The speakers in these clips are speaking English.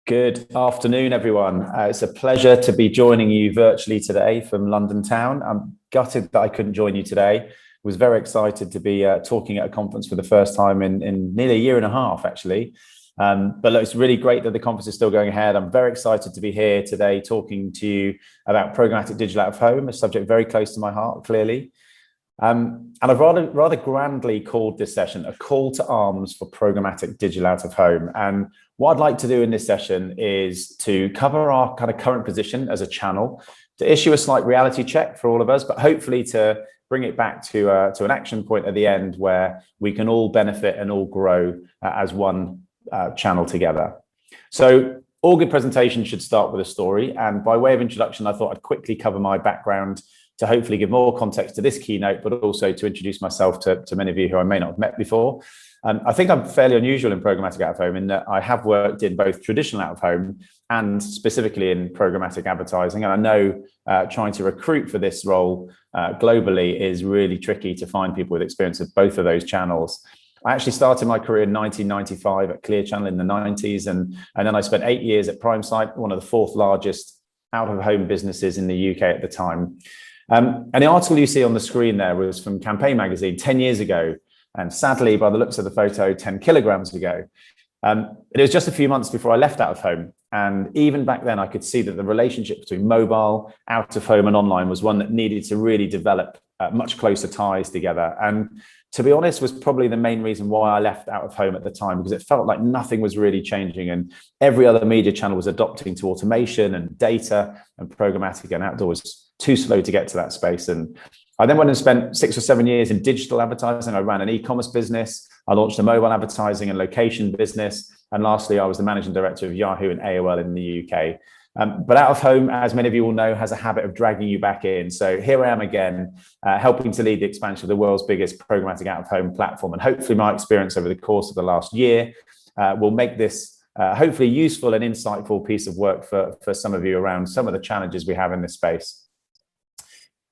Good afternoon, everyone. It's a pleasure to be joining you virtually today from London town. I'm gutted that I couldn't join you today. Was very excited to be talking at a conference for the first time in nearly a year and a half, actually. But look, it's really great that the conference is still going ahead. I'm very excited to be here today talking to you about programmatic digital out of home, a subject very close to my heart, clearly. And I've rather grandly called this session a call to arms for programmatic digital out of home. And what I'd like to do in this session is to cover our kind of current position as a channel, to issue a slight reality check for all of us, but hopefully to bring it back to an action point at the end where we can all benefit and all grow as one channel together. So all good presentations should start with a story. And by way of introduction, I thought I'd quickly cover my background to hopefully give more context to this keynote, but also to introduce myself to many of you who I may not have met before. I think I'm fairly unusual in programmatic out of home in that I have worked in both traditional out of home and specifically in programmatic advertising. And I know trying to recruit for this role globally is really tricky to find people with experience of both of those channels. I actually started my career in 1995 at Clear Channel in the 90s. And then I spent 8 years at PrimeSite, one of the fourth largest out of home businesses in the UK at the time. And the article you see on the screen there was from Campaign magazine 10 years ago. And sadly, by the looks of the photo, 10 kilograms ago. It was just a few months before I left out of home. And even back then, I could see that the relationship between mobile, out of home and online was one that needed to really develop much closer ties together. And to be honest, was probably the main reason why I left out of home at the time, because it felt like nothing was really changing and every other media channel was adopting to automation and data, and programmatic and outdoor was too slow to get to that space. And I then went and spent 6 or 7 years in digital advertising. I ran an e-commerce business. I launched a mobile advertising and location business. And lastly, I was the managing director of Yahoo and AOL in the UK. But out of home, as many of you will know, has a habit of dragging you back in. So here I am again, helping to lead the expansion of the world's biggest programmatic out of home platform. And hopefully my experience over the course of the last year will make this hopefully useful and insightful piece of work for some of you around some of the challenges we have in this space.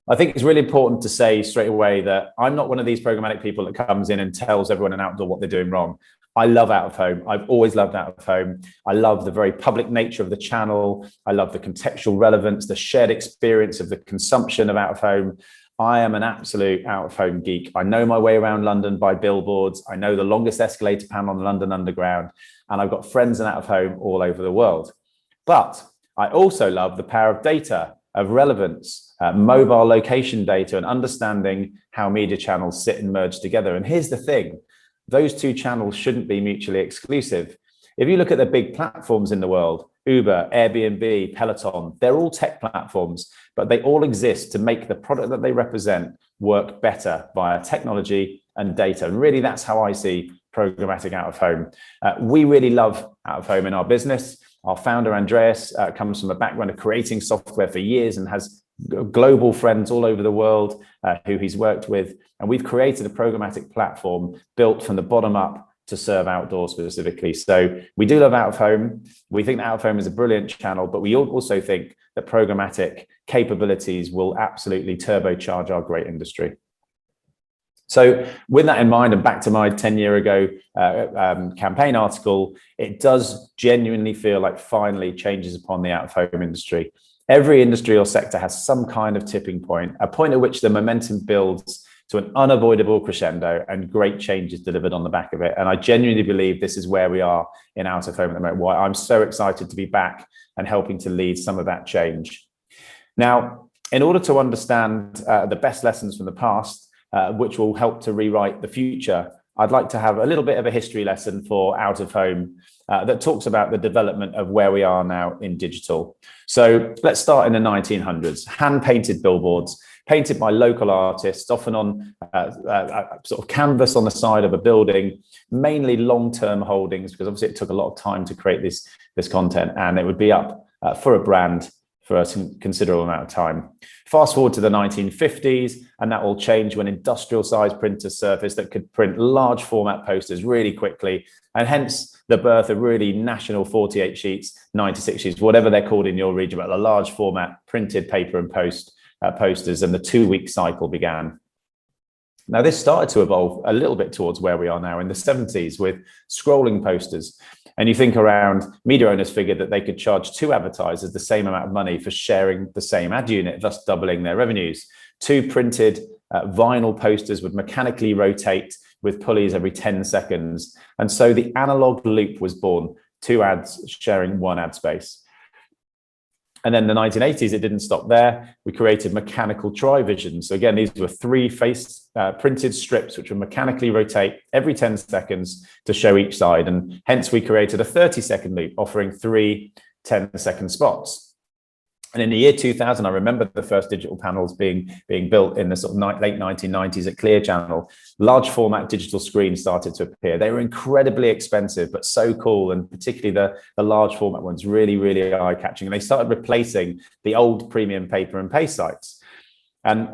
I think it's really important to say straight away that I'm not one of these programmatic people that comes in and tells everyone in outdoor what they're doing wrong. I love out of home. I've always loved out of home. I love the very public nature of the channel. I love the contextual relevance, the shared experience of the consumption of out of home. I am an absolute out of home geek. I know my way around London by billboards. I know the longest escalator panel on the London Underground, and I've got friends in out of home all over the world. But I also love the power of data, of relevance, mobile location data, and understanding how media channels sit and merge together. And here's the thing, those two channels shouldn't be mutually exclusive. If you look at the big platforms in the world, Uber, Airbnb, Peloton, they're all tech platforms, but they all exist to make the product that they represent work better via technology and data. And really, that's how I see programmatic out of home. We really love out of home in our business. Our founder, Andreas, comes from a background of creating software for years and has global friends all over the world who he's worked with. And we've created a programmatic platform built from the bottom up to serve outdoors specifically. So we do love out of home. We think that out of home is a brilliant channel, but we also think that programmatic capabilities will absolutely turbocharge our great industry. So with that in mind, and back to my 10-year ago campaign article, it does genuinely feel like finally changes upon the out-of-home industry. Every industry or sector has some kind of tipping point, a point at which the momentum builds to an unavoidable crescendo and great change is delivered on the back of it. And I genuinely believe this is where we are in out-of-home at the moment, why I'm so excited to be back and helping to lead some of that change. Now, in order to understand the best lessons from the past, which will help to rewrite the future, I'd like to have a little bit of a history lesson for out of home that talks about the development of where we are now in digital. So let's start in the 1900s, hand-painted billboards, painted by local artists, often on sort of canvas on the side of a building, mainly long-term holdings, because obviously it took a lot of time to create this content, and it would be up for a brand for a considerable amount of time. Fast forward to the 1950s, and that will change when industrial size printers surfaced that could print large format posters really quickly, and hence the birth of really national 48 sheets, 96 sheets, whatever they're called in your region, but the large format printed paper and posters, and the 2-week cycle began. Now, this started to evolve a little bit towards where we are now in the 70s with scrolling posters. And you think around, media owners figured that they could charge 2 advertisers the same amount of money for sharing the same ad unit, thus doubling their revenues. 2 printed vinyl posters would mechanically rotate with pulleys every 10 seconds. And so the analog loop was born, 2 ads sharing 1 ad space. And then in the 1980s, it didn't stop there. We created mechanical trivision. So again, these were 3 face printed strips, which would mechanically rotate every 10 seconds to show each side. And hence we created a 30-second loop offering 3 10-second spots. And in the year 2000, I remember the first digital panels being built in the sort of late 1990s at Clear Channel. Large format digital screens started to appear. They were incredibly expensive, but so cool. And particularly the large format ones, really, really eye-catching. And they started replacing the old premium paper and pay sites. And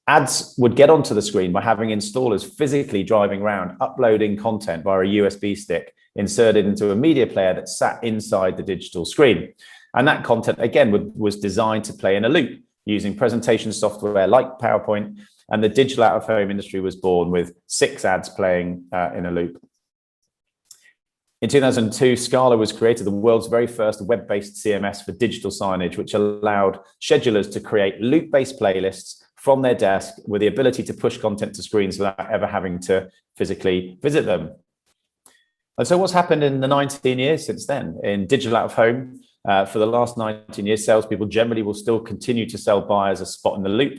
ads would get onto the screen by having installers physically driving around, uploading content via a USB stick inserted into a media player that sat inside the digital screen. And that content, again, was designed to play in a loop using presentation software like PowerPoint. And the digital out-of-home industry was born with 6 ads playing in a loop. In 2002, Scala was created, the world's very first web-based CMS for digital signage, which allowed schedulers to create loop-based playlists from their desk with the ability to push content to screens without ever having to physically visit them. And so what's happened in the 19 years since then in digital out-of-home? For the last 19 years, salespeople generally will still continue to sell buyers a spot in the loop.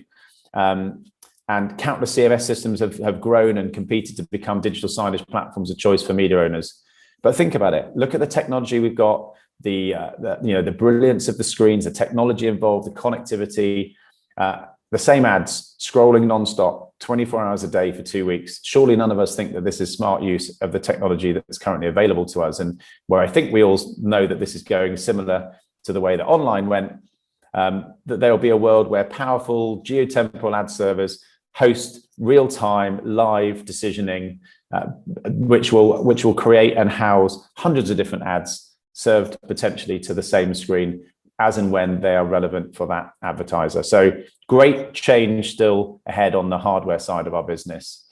And countless CMS systems have grown and competed to become digital signage platforms of choice for media owners. But think about it. Look at the technology we've got, the brilliance of the screens, the technology involved, the connectivity, the same ads scrolling nonstop, 24 hours a day for 2 weeks. Surely none of us think that this is smart use of the technology that's currently available to us. And where I think we all know that this is going similar to the way that online went, that there will be a world where powerful geotemporal ad servers host real-time live decisioning, which will create and house hundreds of different ads served potentially to the same screen as and when they are relevant for that advertiser. So great change still ahead on the hardware side of our business.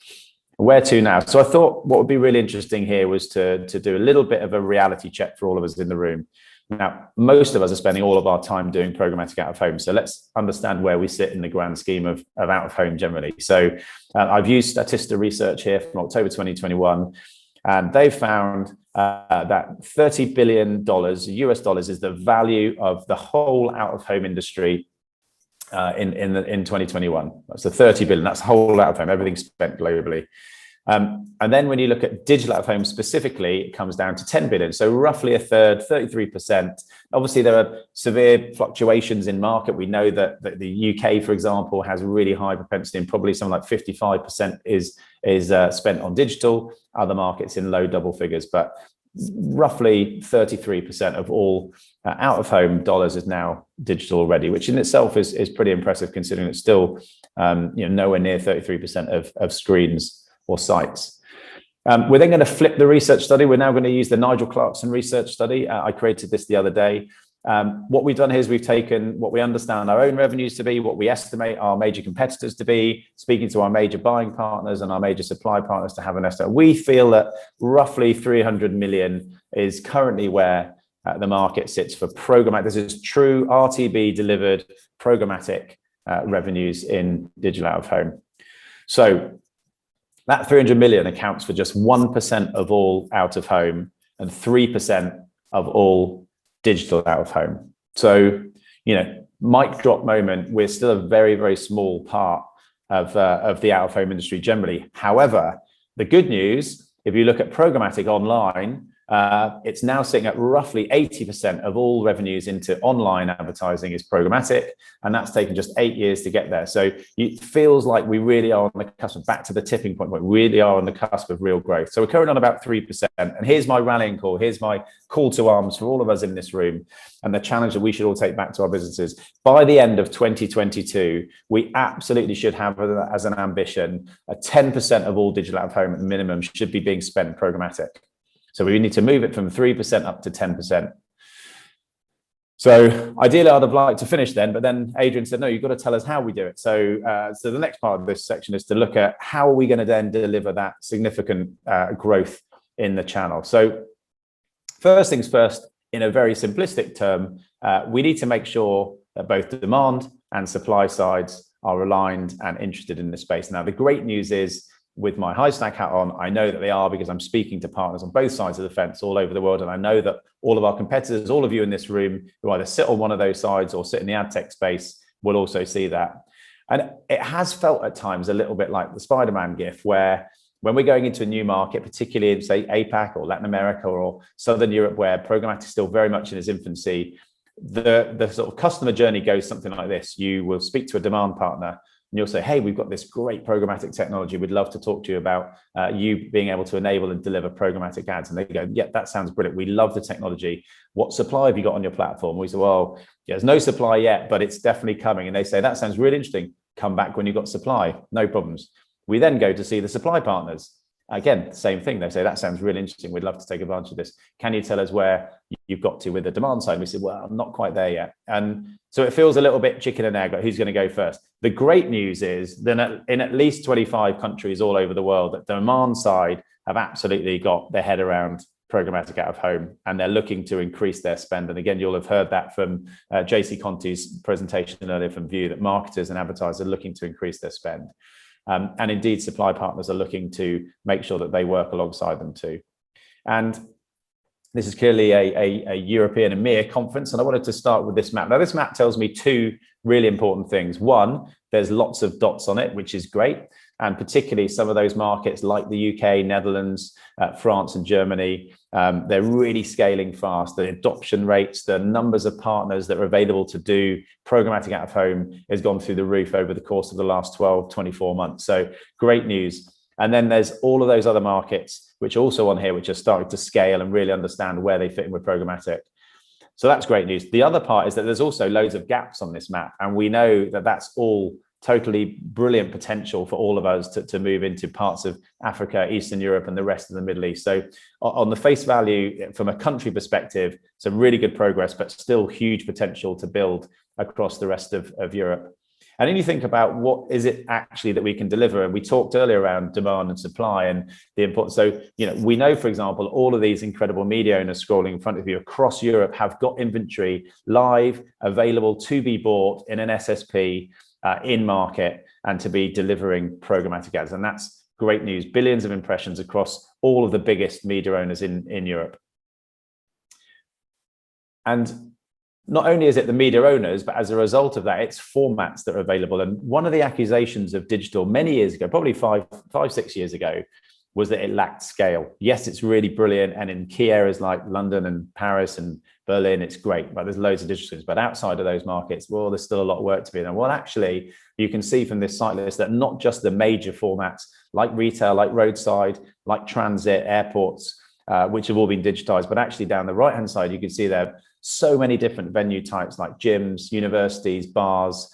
Where to now? So I thought what would be really interesting here was to do a little bit of a reality check for all of us in the room. Now, most of us are spending all of our time doing programmatic out of home. So let's understand where we sit in the grand scheme of out of home generally. So I've used Statista research here from October 2021, and they found that $30 billion US dollars is the value of the whole out of home industry in 2021. That's the 30 billion. That's the whole out of home, everything spent globally. And then when you look at digital out of home specifically, it comes down to 10 billion. So roughly a third, 33%. Obviously, there are severe fluctuations in market. We know that the UK, for example, has a really high propensity, and probably something like 55% is spent on digital. Other markets in low double figures, but roughly 33% of all out of home dollars is now digital already, which in itself is pretty impressive considering it's still nowhere near 33% of screens or sites. We're then going to flip the research study. We're now going to use the Nigel Clarkson research study. I created this the other day. What we've done here is we've taken what we understand our own revenues to be, what we estimate our major competitors to be, speaking to our major buying partners and our major supply partners to have an estimate. We feel that roughly 300 million is currently where the market sits for programmatic. This is true RTB delivered programmatic revenues in digital out of home. So that 300 million accounts for just 1% of all out of home and 3% of all digital out of home. So, mic drop moment, we're still a very, very small part of the out of home industry generally. However, the good news, if you look at programmatic online, it's now sitting at roughly 80% of all revenues into online advertising is programmatic, and that's taken just 8 years to get there. So it feels like we really are on the cusp, back to the tipping point, where we really are on the cusp of real growth. So we're currently on about 3%. And here's my rallying call. Here's my call to arms for all of us in this room, and the challenge that we should all take back to our businesses. By the end of 2022, we absolutely should have as an ambition, 10% of all digital out of home at the minimum should be being spent programmatic. So we need to move it from 3% up to 10%. So ideally, I'd have liked to finish then, but then Adrian said, no, you've got to tell us how we do it. So the next part of this section is to look at how are we going to then deliver that significant growth in the channel. So first things first, in a very simplistic term, we need to make sure that both the demand and supply sides are aligned and interested in the space. Now, the great news is, with my Hivestack hat on, I know that they are, because I'm speaking to partners on both sides of the fence all over the world. And I know that all of our competitors, all of you in this room who either sit on one of those sides or sit in the AdTECH space, will also see that. And it has felt at times a little bit like the Spider-Man gif, where when we're going into a new market, particularly in, say, APAC or Latin America or Southern Europe, where programmatic is still very much in its infancy, the sort of customer journey goes something like this. You will speak to a demand partner, and you'll say, hey, we've got this great programmatic technology. We'd love to talk to you about you being able to enable and deliver programmatic ads. And they go, yeah, that sounds brilliant. We love the technology. What supply have you got on your platform? We say, well, there's no supply yet, but it's definitely coming. And they say, that sounds really interesting. Come back when you've got supply. No problems. We then go to see the supply partners. Again, same thing. They say, that sounds really interesting. We'd love to take advantage of this. Can you tell us where you've got to with the demand side? And we said, well, I'm not quite there yet. And so it feels a little bit chicken and egg, like who's going to go first? The great news is that in at least 25 countries all over the world, that the demand side have absolutely got their head around programmatic out of home, and they're looking to increase their spend. And again, you'll have heard that from JC Conti's presentation earlier from View, that marketers and advertisers are looking to increase their spend. And indeed, supply partners are looking to make sure that they work alongside them too. And this is clearly a European EMEA conference, and I wanted to start with this map. Now, this map tells me two really important things. One, there's lots of dots on it, which is great. And particularly some of those markets like the UK, Netherlands, France and Germany, they're really scaling fast. The adoption rates, the numbers of partners that are available to do programmatic out of home has gone through the roof over the course of the last 12, 24 months. So great news. And then there's all of those other markets, which are also on here, which are starting to scale and really understand where they fit in with programmatic. So that's great news. The other part is that there's also loads of gaps on this map. And we know that that's all totally brilliant potential for all of us to move into parts of Africa, Eastern Europe, and the rest of the Middle East. So on the face value, from a country perspective, some really good progress, but still huge potential to build across the rest of Europe. And then you think about what is it actually that we can deliver. And we talked earlier around demand and supply and the importance. So, we know, for example, all of these incredible media owners scrolling in front of you across Europe have got inventory live, available to be bought in an SSP, in market, and to be delivering programmatic ads. And that's great news. Billions of impressions across all of the biggest media owners in Europe. And not only is it the media owners, but as a result of that, it's formats that are available. And one of the accusations of digital many years ago, probably five, 6 years ago, was that it lacked scale. Yes, it's really brilliant. And in key areas like London and Paris and Berlin, it's great, but there's loads of digital. But outside of those markets, well, there's still a lot of work to be done. Well, actually, you can see from this site list that not just the major formats like retail, like roadside, like transit, airports, which have all been digitized, but actually down the right-hand side, you can see there are so many different venue types like gyms, universities, bars,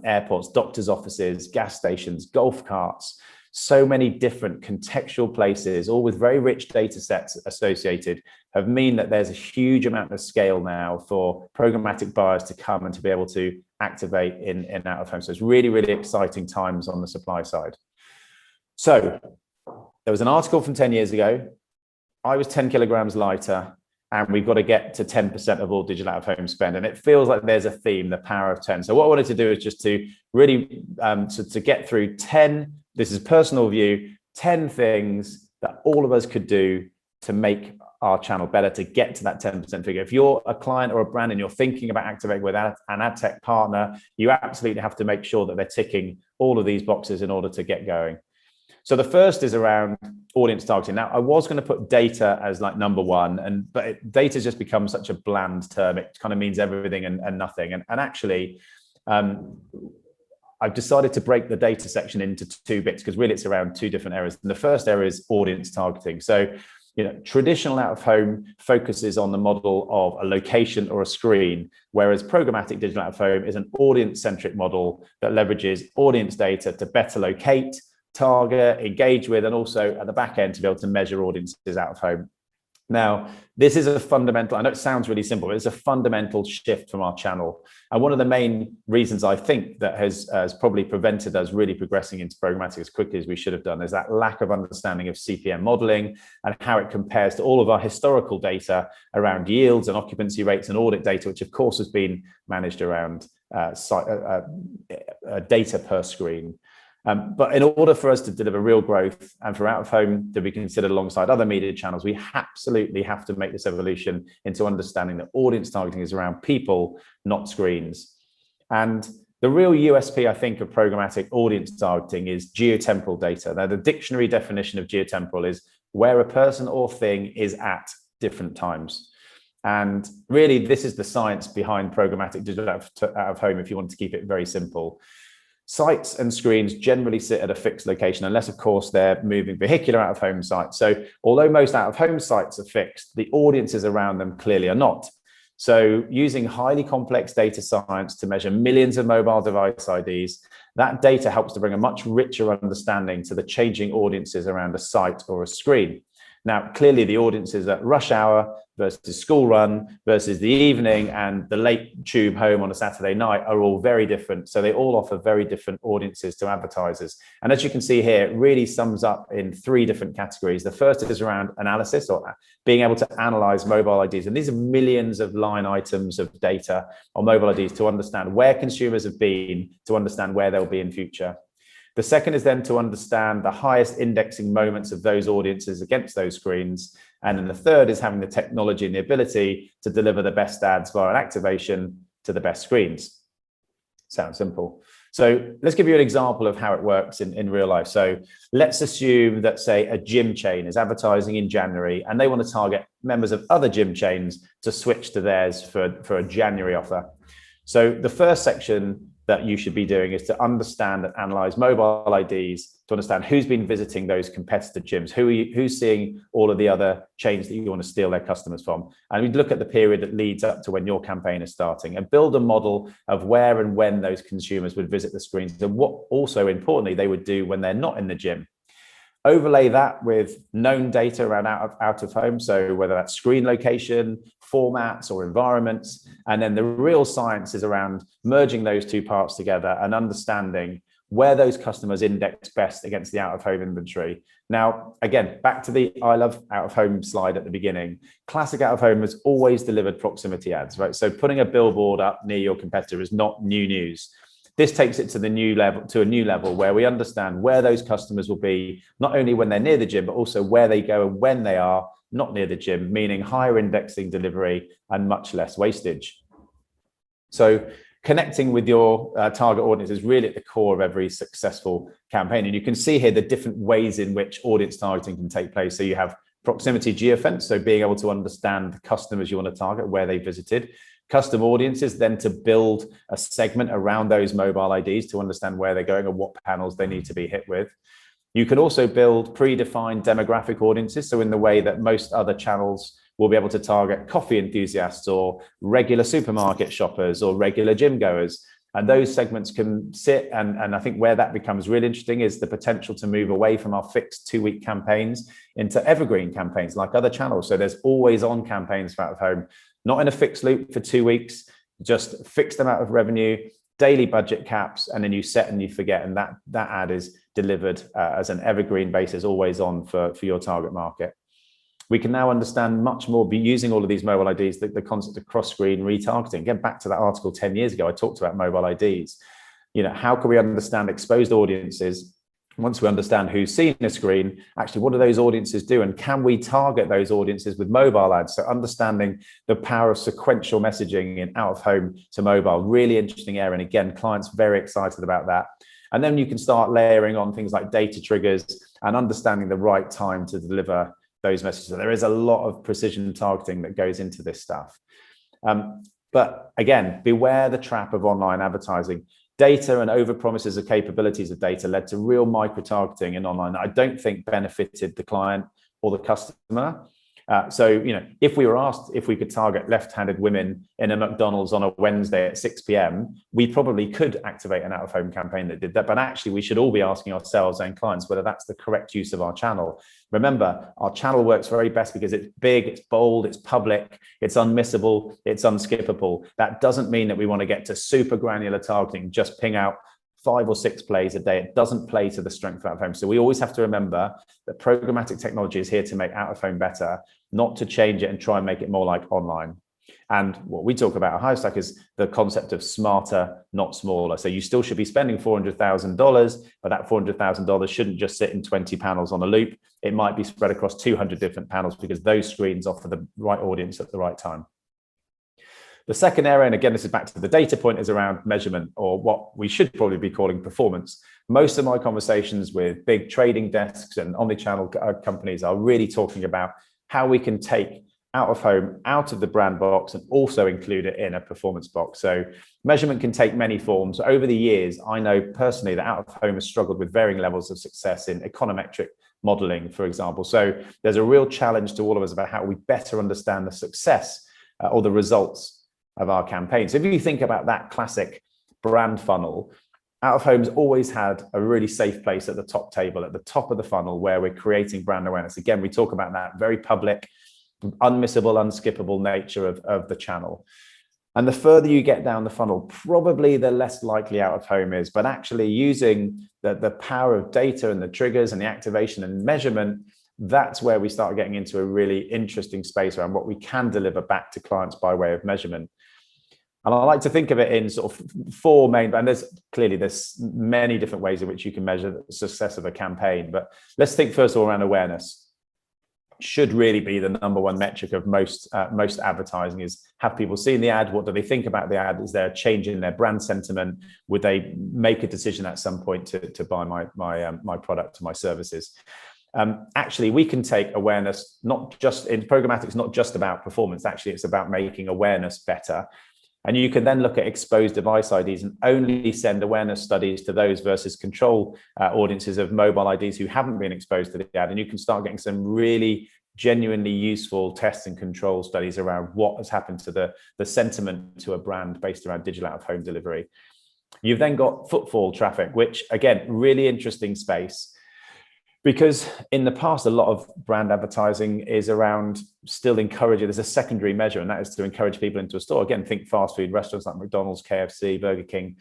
airports, doctors' offices, gas stations, golf carts, so many different contextual places, all with very rich data sets associated, have mean that there's a huge amount of scale now for programmatic buyers to come and to be able to activate in out of home. So it's really, really exciting times on the supply side. So there was an article from 10 years ago. I was 10 kilograms lighter, and we've got to get to 10% of all digital out of home spend. And it feels like there's a theme, the power of 10. So what I wanted to do is just to really to get through 10, this is personal view, 10 things that all of us could do to make our channel better, to get to that 10% figure. If you're a client or a brand and you're thinking about activating with an AdTech partner, you absolutely have to make sure that they're ticking all of these boxes in order to get going. So the first is around audience targeting. Now, I was going to put data as like number one, but data just becomes such a bland term. It kind of means everything and nothing. And actually, I've decided to break the data section into two bits, because really it's around two different areas. And the first area is audience targeting. So, traditional out of home focuses on the model of a location or a screen, whereas programmatic digital out of home is an audience-centric model that leverages audience data to better locate, target, engage with, and also at the back end to be able to measure audiences out of home. Now, this is a fundamental, I know it sounds really simple, but it's a fundamental shift from our channel. And one of the main reasons I think that has probably prevented us really progressing into programmatic as quickly as we should have done is that lack of understanding of CPM modeling and how it compares to all of our historical data around yields and occupancy rates and audit data, which of course has been managed around data per screen. But in order for us to deliver real growth and for out of home to be considered alongside other media channels, we absolutely have to make this evolution into understanding that audience targeting is around people, not screens. And the real USP, I think, of programmatic audience targeting is geotemporal data. Now, the dictionary definition of geotemporal is where a person or thing is at different times. And really, this is the science behind programmatic digital out of home, if you want to keep it very simple. Sites and screens generally sit at a fixed location, unless, of course, they're moving vehicular out-of-home sites. So although most out-of-home sites are fixed, the audiences around them clearly are not. So using highly complex data science to measure millions of mobile device IDs, that data helps to bring a much richer understanding to the changing audiences around a site or a screen. Now, clearly the audiences at rush hour versus school run versus the evening and the late tube home on a Saturday night are all very different. So they all offer very different audiences to advertisers. And as you can see here, it really sums up in three different categories. The first is around analysis, or being able to analyze mobile IDs. And these are millions of line items of data on mobile IDs to understand where consumers have been, to understand where they'll be in future. The second is then to understand the highest indexing moments of those audiences against those screens. And then the third is having the technology and the ability to deliver the best ads via an activation to the best screens. Sounds simple. So let's give you an example of how it works in real life. So let's assume that, say, a gym chain is advertising in January and they want to target members of other gym chains to switch to theirs for a January offer. So the first section that you should be doing is to understand and analyze mobile IDs to understand who's been visiting those competitor gyms, who's seeing all of the other chains that you want to steal their customers from. And we'd look at the period that leads up to when your campaign is starting and build a model of where and when those consumers would visit the screens and what also importantly they would do when they're not in the gym. Overlay that with known data around out of home, so whether that's screen location, formats or environments, and then the real science is around merging those two parts together and understanding where those customers index best against the out of home inventory. Now, again, back to the I love out of home slide at the beginning. Classic out of home has always delivered proximity ads, right? So putting a billboard up near your competitor is not new news. This takes it to a new level where we understand where those customers will be, not only when they're near the gym, but also where they go and when they are not near the gym, meaning higher indexing delivery and much less wastage. So connecting with your target audience is really at the core of every successful campaign. And you can see here the different ways in which audience targeting can take place. So you have proximity geofence, so being able to understand the customers you want to target, where they visited. Custom audiences, then to build a segment around those mobile IDs to understand where they're going and what panels they need to be hit with. You can also build predefined demographic audiences. So in the way that most other channels will be able to target coffee enthusiasts or regular supermarket shoppers or regular gym goers. And those segments can sit, and I think where that becomes really interesting is the potential to move away from our fixed 2-week campaigns into evergreen campaigns like other channels. So there's always on campaigns for out of home, not in a fixed loop for 2 weeks, just fixed amount of revenue, daily budget caps, and then you set and you forget. And that ad is delivered as an evergreen basis, always on for your target market. We can now understand much more, be using all of these mobile IDs, the concept of cross-screen retargeting. Get back to that article 10 years ago, I talked about mobile IDs. You know, how can we understand exposed audiences? Once we understand who's seen a screen, actually, what do those audiences do? And can we target those audiences with mobile ads? So understanding the power of sequential messaging in out of home to mobile, really interesting area. And again, clients very excited about that. And then you can start layering on things like data triggers and understanding the right time to deliver those messages. So there is a lot of precision targeting that goes into this stuff. But again, beware the trap of online advertising. Data and overpromises of capabilities of data led to real micro-targeting in online that I don't think benefited the client or the customer. So, if we were asked if we could target left-handed women in a McDonald's on a Wednesday at 6 p.m, we probably could activate an out-of-home campaign that did that. But actually, we should all be asking ourselves and clients whether that's the correct use of our channel. Remember, our channel works very best because it's big, it's bold, it's public, it's unmissable, it's unskippable. That doesn't mean that we want to get to super granular targeting, just ping out 5 or 6 plays a day. It doesn't play to the strength of out-of-home. So we always have to remember that programmatic technology is here to make out-of-home better, not to change it and try and make it more like online. And what we talk about at Hivestack is the concept of smarter, not smaller. So you still should be spending $400,000, but that $400,000 shouldn't just sit in 20 panels on a loop. It might be spread across 200 different panels because those screens offer the right audience at the right time. The second area, and again, this is back to the data point, is around measurement, or what we should probably be calling performance. Most of my conversations with big trading desks and omni-channel companies are really talking about how we can take out of home out of the brand box and also include it in a performance box. So measurement can take many forms. Over the years, I know personally that out of home has struggled with varying levels of success in econometric modeling, for example. So there's a real challenge to all of us about how we better understand the success or the results of our campaigns. So if you think about that classic brand funnel, out of home's always had a really safe place at the top table, at the top of the funnel, where we're creating brand awareness. Again, we talk about that very public, unmissable, unskippable nature of the channel. And the further you get down the funnel, probably the less likely out of home is. But actually using the power of data and the triggers and the activation and measurement, that's where we start getting into a really interesting space around what we can deliver back to clients by way of measurement. And I like to think of it in sort of 4 main, and there's many different ways in which you can measure the success of a campaign. But let's think first of all around awareness. Should really be the number one metric of most advertising is, have people seen the ad? What do they think about the ad? Is there a change in their brand sentiment? Would they make a decision at some point to buy my product or my services? Actually, we can take awareness, not just in programmatic, it's not just about performance. Actually, it's about making awareness better. And you can then look at exposed device IDs and only send awareness studies to those versus control audiences of mobile IDs who haven't been exposed to the ad. And you can start getting some really genuinely useful tests and control studies around what has happened to the sentiment to a brand based around digital out-of-home delivery. You've then got footfall traffic, which again, really interesting space. Because in the past, a lot of brand advertising is around still encouraging, there's a secondary measure, and that is to encourage people into a store. Again, think fast food restaurants like McDonald's, KFC, Burger King.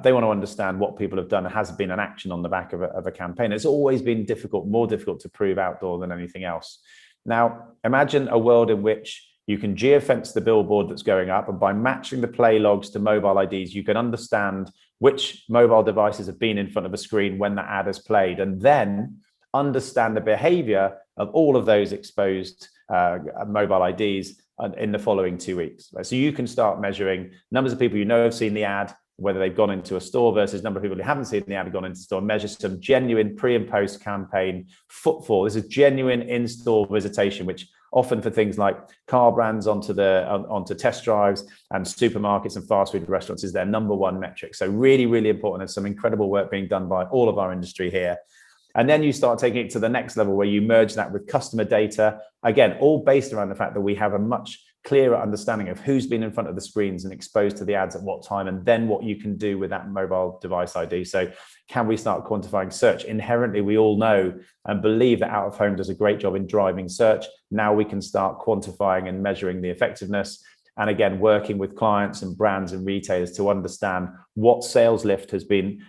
They want to understand what people have done. It has been an action on the back of a campaign. It's always been more difficult to prove outdoor than anything else. Now, imagine a world in which you can geofence the billboard that's going up, and by matching the play logs to mobile IDs, you can understand which mobile devices have been in front of a screen when the ad is played, and then understand the behavior of all of those exposed mobile IDs in the following 2 weeks. So you can start measuring numbers of people you know have seen the ad, whether they've gone into a store versus number of people who haven't seen the ad have gone into the store, measure some genuine pre and post campaign footfall. This is genuine in-store visitation, which often for things like car brands onto test drives and supermarkets and fast food restaurants is their number one metric. So really, really important. There's some incredible work being done by all of our industry here. And then you start taking it to the next level where you merge that with customer data, again, all based around the fact that we have a much clearer understanding of who's been in front of the screens and exposed to the ads at what time, and then what you can do with that mobile device ID. So can we start quantifying search? Inherently, we all know and believe that out of home does a great job in driving search. Now we can start quantifying and measuring the effectiveness. And again, working with clients and brands and retailers to understand what sales lift has been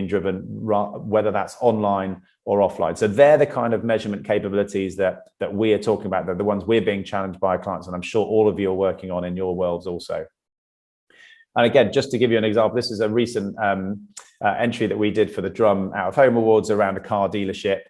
driven, whether that's online or offline. So they're the kind of measurement capabilities that we are talking about. They're the ones we're being challenged by clients, and I'm sure all of you are working on in your worlds also. And again, just to give you an example, this is a recent entry that we did for the Drum Out of Home Awards around a car dealership.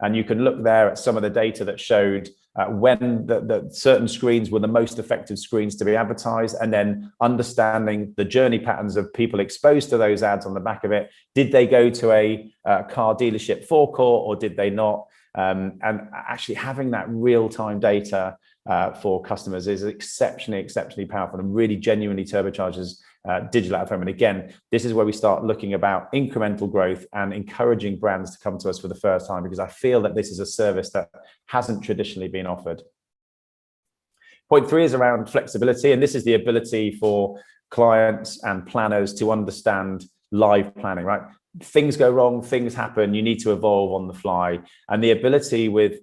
And you can look there at some of the data that showed when the certain screens were the most effective screens to be advertised, and then understanding the journey patterns of people exposed to those ads on the back of it. Did they go to a car dealership forecourt or did they not? And actually having that real-time data for customers is exceptionally powerful and really genuinely turbocharges digital out of home. And again, this is where we start looking about incremental growth and encouraging brands to come to us for the first time, because I feel that this is a service that hasn't traditionally been offered. Point 3 is around flexibility, and this is the ability for clients and planners to understand live planning, right? Things go wrong, things happen, you need to evolve on the fly. And the ability with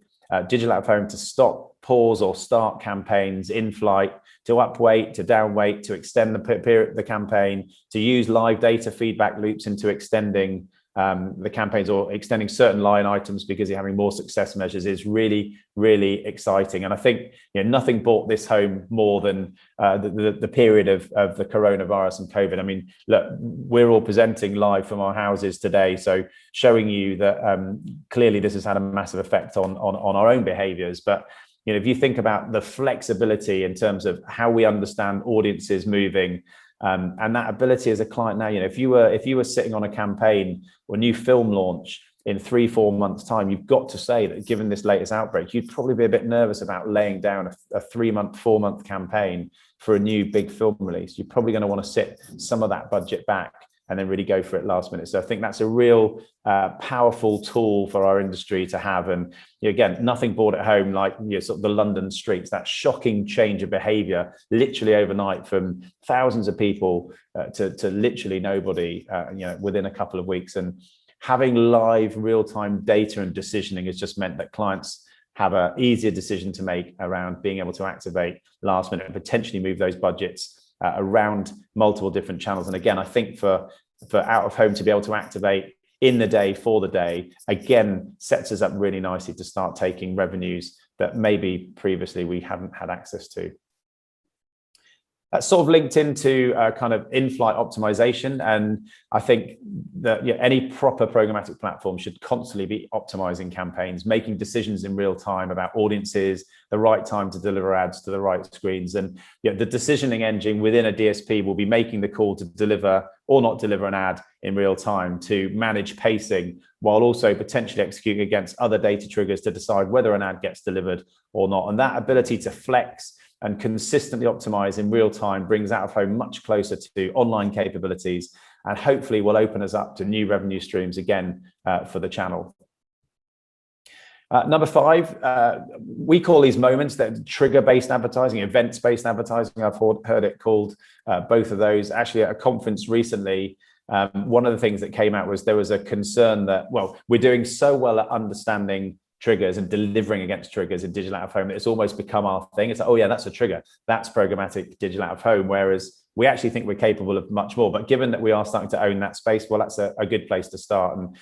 digital out of home to stop, pause, or start campaigns in flight, to upweight, to downweight, to extend the campaign, to use live data feedback loops into extending the campaigns or extending certain line items because you're having more success measures is really, really exciting. And I think nothing brought this home more than the period of the coronavirus and COVID. I mean, look, we're all presenting live from our houses today, so showing you that clearly this has had a massive effect on our own behaviors. But if you think about the flexibility in terms of how we understand audiences moving, and that ability as a client now, if you were sitting on a campaign or new film launch in 3-4 months' time, you've got to say that given this latest outbreak, you'd probably be a bit nervous about laying down a 3-month, 4-month campaign for a new big film release. You're probably going to want to sit some of that budget back and then really go for it last minute. So I think that's a real powerful tool for our industry to have. And again, nothing brought it home like sort of the London streets, that shocking change of behavior literally overnight from thousands of people to literally nobody within a couple of weeks. And having live real-time data and decisioning has just meant that clients have an easier decision to make around being able to activate last minute and potentially move those budgets around multiple different channels. And again, I think for out of home to be able to activate in the day for the day, again, sets us up really nicely to start taking revenues that maybe previously we haven't had access to. That's sort of linked into kind of in-flight optimization. And I think that any proper programmatic platform should constantly be optimizing campaigns, making decisions in real time about audiences, the right time to deliver ads to the right screens. And the decisioning engine within a DSP will be making the call to deliver or not deliver an ad in real time, to manage pacing, while also potentially executing against other data triggers to decide whether an ad gets delivered or not. And that ability to flex and consistently optimize in real time brings out of home much closer to online capabilities, and hopefully will open us up to new revenue streams again for the channel. Number 5, we call these moments that trigger-based advertising, events-based advertising. I've heard it called both of those. Actually, at a conference recently, one of the things that came out was there was a concern that, well, we're doing so well at understanding triggers and delivering against triggers in digital out of home that it's almost become our thing. It's like, oh yeah, that's a trigger, that's programmatic digital out of home, whereas we actually think we're capable of much more. But given that we are starting to own that space, well, that's a good place to start. And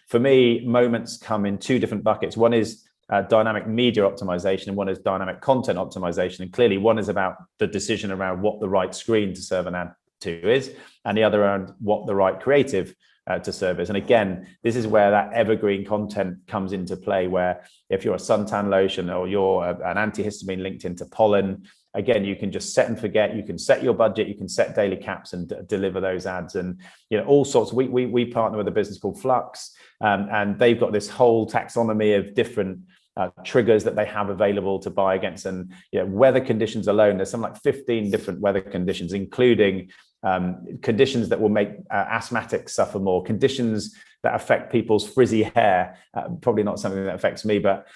for me, moments come in 2 different buckets. One is dynamic media optimization, and one is dynamic content optimization. And clearly one is about the decision around what the right screen to serve an ad to is, and the other around what the right creative to service. And again, this is where that evergreen content comes into play, where if you're a suntan lotion or you're an antihistamine linked into pollen, again, you can just set and forget. You can set your budget, you can set daily caps and deliver those ads. And all sorts. We partner with a business called Flux, and they've got this whole taxonomy of different triggers that they have available to buy against. And weather conditions alone, there's something like 15 different weather conditions, including conditions that will make asthmatics suffer more, conditions that affect people's frizzy hair, probably not something that affects me, but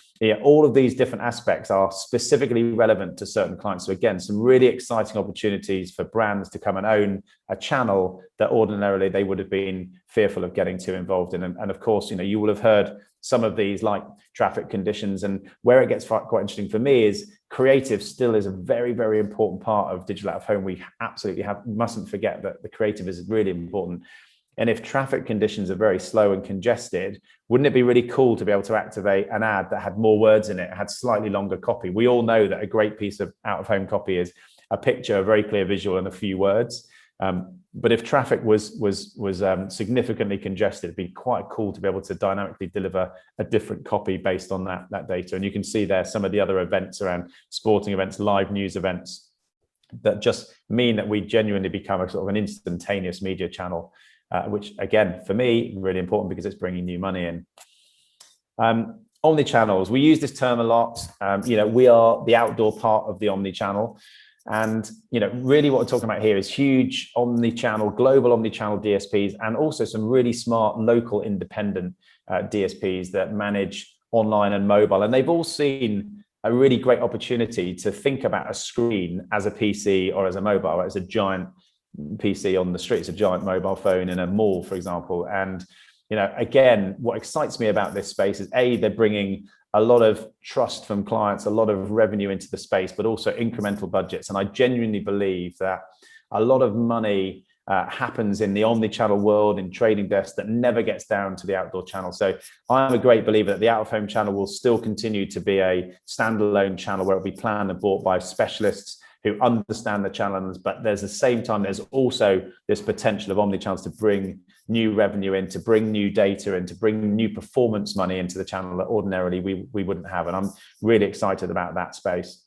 all of these different aspects are specifically relevant to certain clients. So again, some really exciting opportunities for brands to come and own a channel that ordinarily they would have been fearful of getting too involved in. And of course, you will have heard some of these like traffic conditions. And where it gets quite interesting for me is creative still is a very, very important part of digital out of home. We absolutely mustn't forget that the creative is really important. And if traffic conditions are very slow and congested, wouldn't it be really cool to be able to activate an ad that had more words in it, had slightly longer copy? We all know that a great piece of out of home copy is a picture, a very clear visual, and a few words. But if traffic was significantly congested, it'd be quite cool to be able to dynamically deliver a different copy based on that data. And you can see there some of the other events around sporting events, live news events, that just mean that we genuinely become a sort of an instantaneous media channel, which again, for me, really important because it's bringing new money in. Omnichannels, we use this term a lot. We are the outdoor part of the omnichannel. And really what we're talking about here is huge omni-channel, global omni-channel DSPs, and also some really smart local independent DSPs that manage online and mobile. And they've all seen a really great opportunity to think about a screen as a PC or as a mobile, right? It's a giant PC on the street, it's a giant mobile phone in a mall, for example. And, you know, again, what excites me about this space is they're bringing a lot of trust from clients, a lot of revenue into the space, but also incremental budgets. And I genuinely believe that a lot of money happens in the omni-channel world, in trading desks, that never gets down to the outdoor channel. So I'm a great believer that the out-of-home channel will still continue to be a standalone channel where it'll be planned and bought by specialists who understand the channels, but there's the same time, there's also this potential of omni-channels to bring new revenue in, to bring new data in, to bring new performance money into the channel that ordinarily we wouldn't have. And I'm really excited about that space.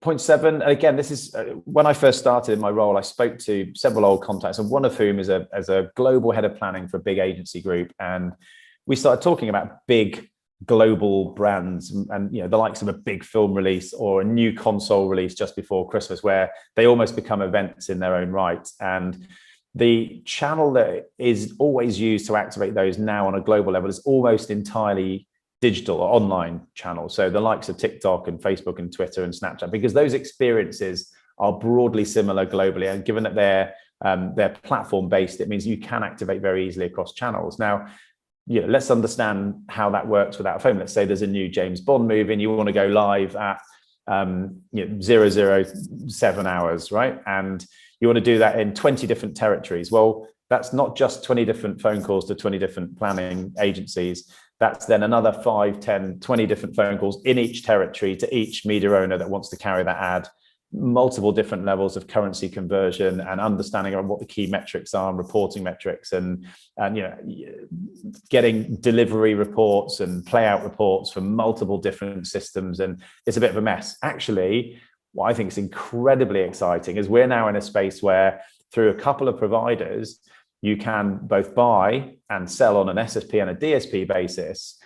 Point 7, again, this is when I first started in my role, I spoke to several old contacts, and one of whom is a global head of planning for a big agency group. And we started talking about big global brands and you know, the likes of a big film release or a new console release just before Christmas, where they almost become events in their own right. And the channel that is always used to activate those now on a global level is almost entirely digital or online channels. So the likes of TikTok and Facebook and Twitter and Snapchat, because those experiences are broadly similar globally. And given that they're platform based, it means you can activate very easily across channels. Now, you know, let's understand how that works without a phone. Let's say there's a new James Bond movie and you want to go live at 007 hours, right? And you want to do that in 20 different territories. Well, that's not just 20 different phone calls to 20 different planning agencies. That's then another 5, 10, 20 different phone calls in each territory to each media owner that wants to carry that ad, multiple different levels of currency conversion and understanding of what the key metrics are and reporting metrics and you know, getting delivery reports and play out reports from multiple different systems. And it's a bit of a mess. Actually, what I think is incredibly exciting is we're now in a space where through a couple of providers, you can both buy and sell on an SSP and a DSP basis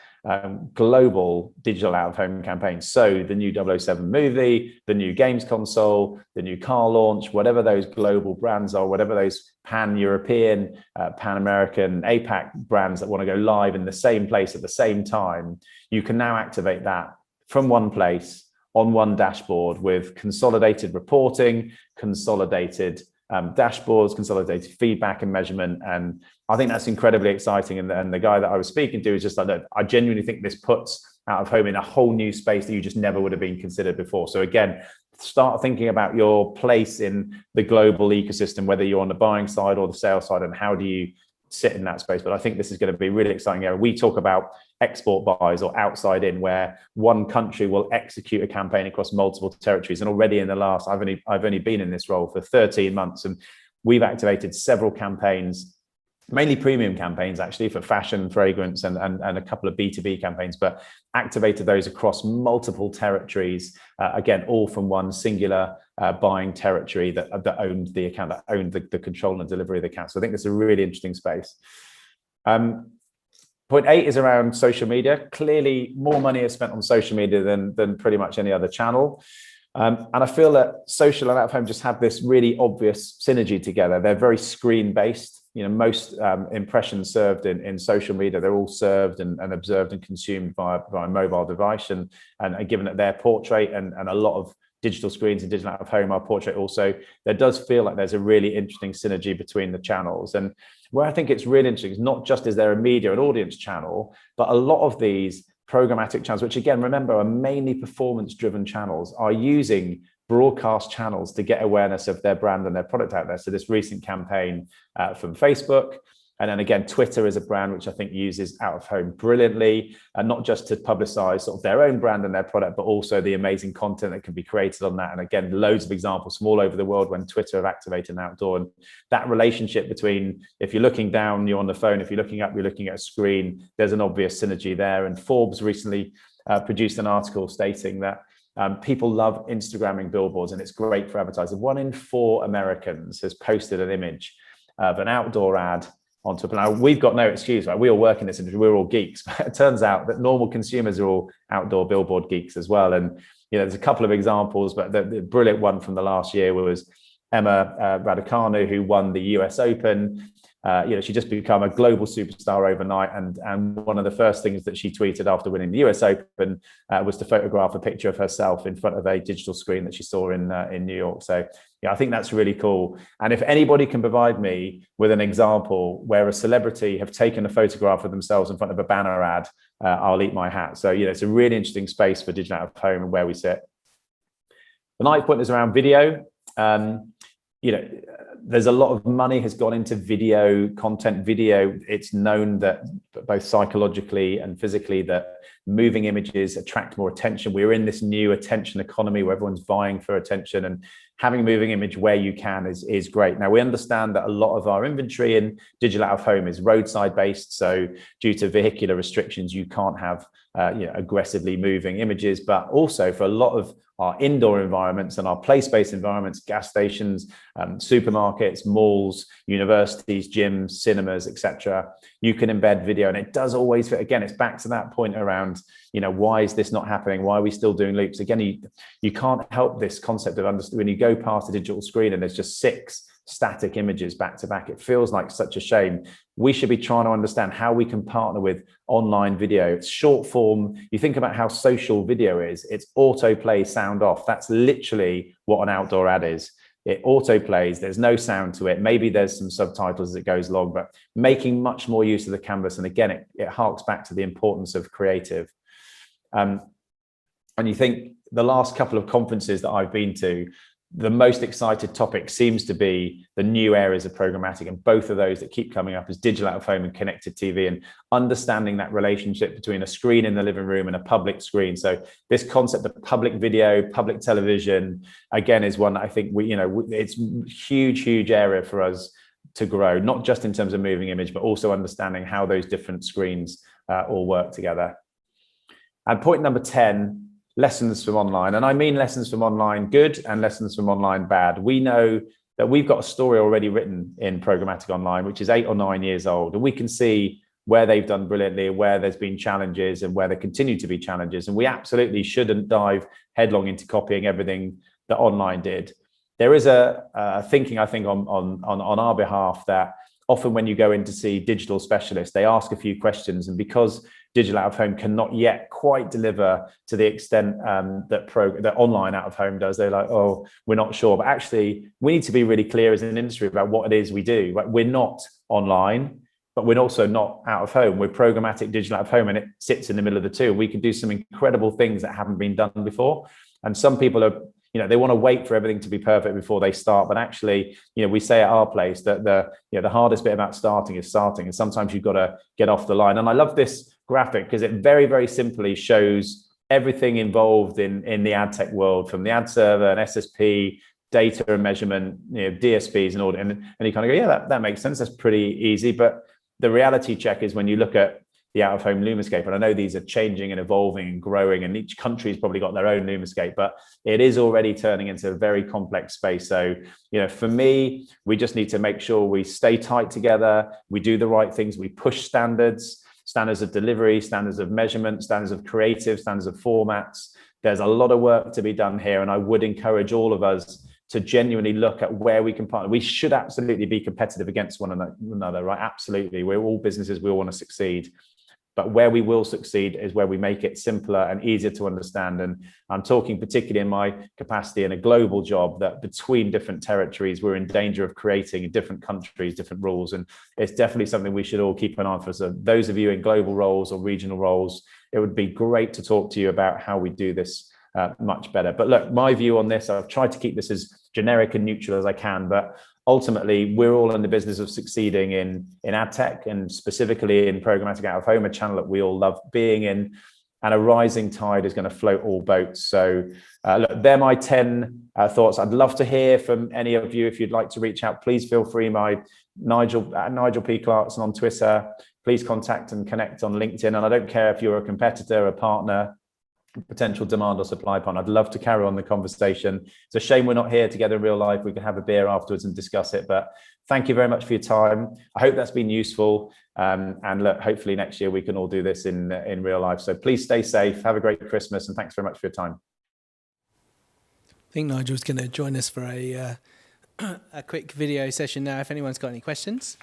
global digital out-of-home campaigns. So the new 007 movie, the new games console, the new car launch, whatever those global brands are, whatever those pan-European, pan-American, APAC brands that want to go live in the same place at the same time, you can now activate that from one place on one dashboard with consolidated reporting, consolidated dashboards, consolidated feedback and measurement. And I think that's incredibly exciting. And the guy that I was speaking to is just like, look, I genuinely think this puts out of home in a whole new space that you just never would have been considered before. So again, start thinking about your place in the global ecosystem, whether you're on the buying side or the sales side, and how do you sit in that space. But I think this is going to be really exciting area. We talk about export buys or outside in, where one country will execute a campaign across multiple territories. And already in the last, I've only been in this role for 13 months, and we've activated several campaigns, mainly premium campaigns actually, for fashion, fragrance, and a couple of B2B campaigns, but activated those across multiple territories, again, all from one singular buying territory that owned the account, that owned the control and delivery of the account. So I think it's a really interesting space. Point 8 is around social media. Clearly, more money is spent on social media than pretty much any other channel. And I feel that social and out-of-home just have this really obvious synergy together. They're very screen-based. You know, most impressions served in social media, they're all served and observed and consumed via mobile device. And given that their portrait and a lot of digital screens and digital out of home are portrait also, there does feel like there's a really interesting synergy between the channels. And where I think it's really interesting is not just is there a media and audience channel, but a lot of these programmatic channels, which again, remember, are mainly performance-driven channels, are using broadcast channels to get awareness of their brand and their product out there. So this recent campaign from Facebook, and then again, Twitter is a brand which I think uses out of home brilliantly, and not just to publicize sort of their own brand and their product, but also the amazing content that can be created on that. And again, loads of examples from all over the world when Twitter have activated an outdoor. And that relationship between, if you're looking down, you're on the phone, if you're looking up, you're looking at a screen, there's an obvious synergy there. And Forbes recently produced an article stating that people love Instagramming billboards, and it's great for advertising. 1 in 4 Americans has posted an image of an outdoor ad onto a. Now, we've got no excuse, right? We all work in this industry, we're all geeks. But it turns out that normal consumers are all outdoor billboard geeks as well. And you know, there's a couple of examples, but the brilliant one from the last year was Emma Raducanu, who won the US Open. She just become a global superstar overnight. And one of the first things that she tweeted after winning the US Open was to photograph a picture of herself in front of a digital screen that she saw in New York. So yeah, I think that's really cool. And if anybody can provide me with an example where a celebrity have taken a photograph of themselves in front of a banner ad, I'll eat my hat. So, it's a really interesting space for digital out of home and where we sit. The ninth point is around video. There's a lot of money has gone into video content. It's known that both psychologically and physically that moving images attract more attention. We're in this new attention economy where everyone's vying for attention, and having a moving image where you can is great. Now, we understand that a lot of our inventory in digital out of home is roadside based. So due to vehicular restrictions, you can't have aggressively moving images, but also for a lot of our indoor environments and our place-based environments, gas stations, supermarkets, malls, universities, gyms, cinemas, etc. You can embed video, and it does always fit. Again, it's back to that point around, why is this not happening? Why are we still doing loops? Again, you can't help this concept of when you go past a digital screen and there's just 6 static images back to back. It feels like such a shame. We should be trying to understand how we can partner with online video. It's short form. You think about how social video is. It's autoplay, sound off. That's literally what an outdoor ad is. It auto plays. There's no sound to it. Maybe there's some subtitles as it goes along, but making much more use of the canvas. And again, it harks back to the importance of creative. And you think the last couple of conferences that I've been to, the most excited topic seems to be the new areas of programmatic, and both of those that keep coming up is digital out of home and connected TV, and understanding that relationship between a screen in the living room and a public screen. So this concept of public video, public television, again, is one that I think it's huge area for us to grow, not just in terms of moving image, but also understanding how those different screens all work together. And point number 10, lessons from online. And I mean lessons from online good and lessons from online bad. We know that we've got a story already written in Programmatic Online, which is 8 or 9 years old. And we can see where they've done brilliantly, where there's been challenges and where there continue to be challenges. And we absolutely shouldn't dive headlong into copying everything that online did. There is a thinking, I think, on our behalf that often when you go in to see digital specialists, they ask a few questions. And because digital out of home cannot yet quite deliver to the extent that online out of home does, they're like, oh, we're not sure. But actually, we need to be really clear as an industry about what it is we do. Right? We're not online, but we're also not out of home. We're programmatic digital out of home, and it sits in the middle of the two. We can do some incredible things that haven't been done before. And some people are, they want to wait for everything to be perfect before they start. But actually, we say at our place that the hardest bit about starting is starting. And sometimes you've got to get off the line. And I love this graphic because it very, very simply shows everything involved in the AdTECH world, from the ad server and SSP, data and measurement, DSPs and all. And you kind of go, yeah, that makes sense. That's pretty easy. But the reality check is when you look at the out-of-home Lumascape, and I know these are changing and evolving and growing, and each country's probably got their own Lumascape, but it is already turning into a very complex space. So, for me, we just need to make sure we stay tight together, we do the right things, we push standards of delivery, standards of measurement, standards of creative, standards of formats. There's a lot of work to be done here, and I would encourage all of us to genuinely look at where we can partner. We should absolutely be competitive against one another, right? Absolutely. We're all businesses, we all want to succeed. But where we will succeed is where we make it simpler and easier to understand. And I'm talking particularly in my capacity in a global job, that between different territories, we're in danger of creating in different countries, different rules. And it's definitely something we should all keep an eye for. So those of you in global roles or regional roles, it would be great to talk to you about how we do this much better. But look, my view on this, I've tried to keep this as generic and neutral as I can, but ultimately, we're all in the business of succeeding in AdTECH, and specifically in programmatic out of home, a channel that we all love being in, and a rising tide is going to float all boats. So look, they're my 10 thoughts. I'd love to hear from any of you. If you'd like to reach out, please feel free. My Nigel P. Clarkson on Twitter. Please contact and connect on LinkedIn. And I don't care if you're a competitor, a partner, potential demand or supply partner. I'd love to carry on the conversation. It's a shame we're not here together in real life. We can have a beer afterwards and discuss it, but thank you very much for your time. I hope that's been useful. And look, hopefully next year we can all do this in real life. So please stay safe, have a great Christmas, and thanks very much for your time. I think Nigel's going to join us for a quick video session now if anyone's got any questions.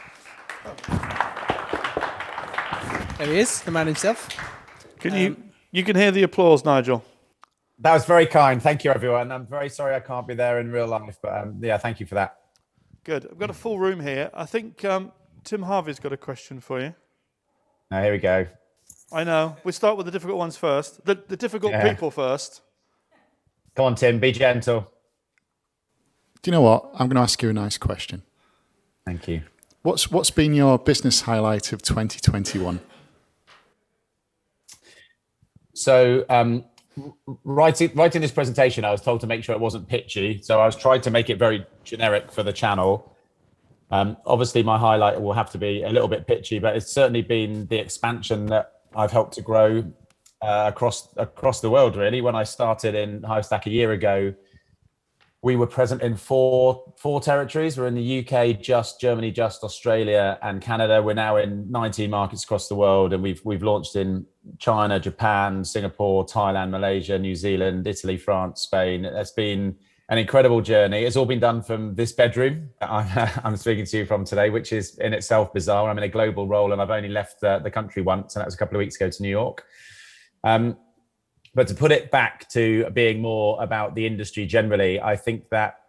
There he is, the man himself. You can hear the applause, Nigel. That was very kind. Thank you, everyone. I'm very sorry I can't be there in real life, but yeah, thank you for that. Good. I've got a full room here. I think Tim Harvey's got a question for you. Here we go. I know. We start with the difficult ones first. The difficult people first. Come on, Tim, be gentle. Do you know what? I'm going to ask you a nice question. Thank you. What's been your business highlight of 2021? So writing this presentation, I was told to make sure it wasn't pitchy. So I was trying to make it very generic for the channel. Obviously, my highlight will have to be a little bit pitchy, but it's certainly been the expansion that I've helped to grow across the world, really. When I started in Hivestack a year ago, we were present in four territories. We're in the UK, just Germany, just Australia and Canada. We're now in 19 markets across the world, and we've launched in China, Japan, Singapore, Thailand, Malaysia, New Zealand, Italy, France, Spain. It's been an incredible journey. It's all been done from this bedroom that I'm speaking to you from today, which is in itself bizarre. I'm in a global role, and I've only left the country once, and that was a couple of weeks ago to New York. But to put it back to being more about the industry generally, I think that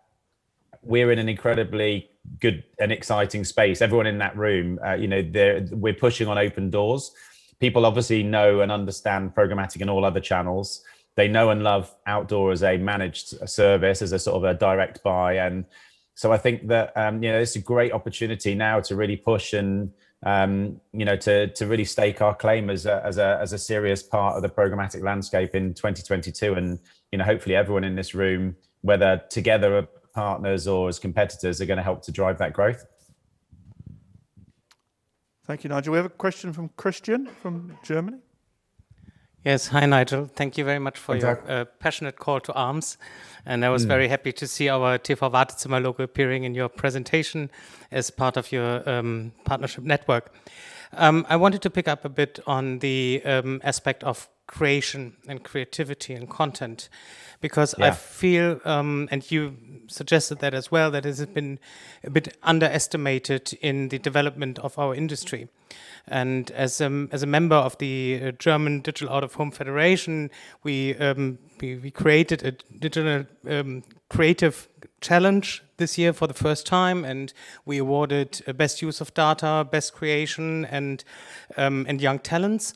we're in an incredibly good and exciting space. Everyone in that room, we're pushing on open doors. People obviously know and understand programmatic and all other channels. They know and love outdoor as a managed service, as a sort of a direct buy. And so I think that, it's a great opportunity now to really push and, to really stake our claim as a serious part of the programmatic landscape in 2022. And, hopefully everyone in this room, whether together as partners or as competitors, are going to help to drive that growth. Thank you, Nigel. We have a question from Christian from Germany. Yes, hi Nigel. Thank you very much for your passionate call to arms. And I was very happy to see our TV Wartezimmer logo appearing in your presentation as part of your partnership network. I wanted to pick up a bit on the aspect of creation and creativity and content, because I feel, and you suggested that as well, that it has been a bit underestimated in the development of our industry. And as a member of the German Digital Out of Home Federation, we created a digital creative challenge this year for the first time, and we awarded best use of data, best creation, and young talents.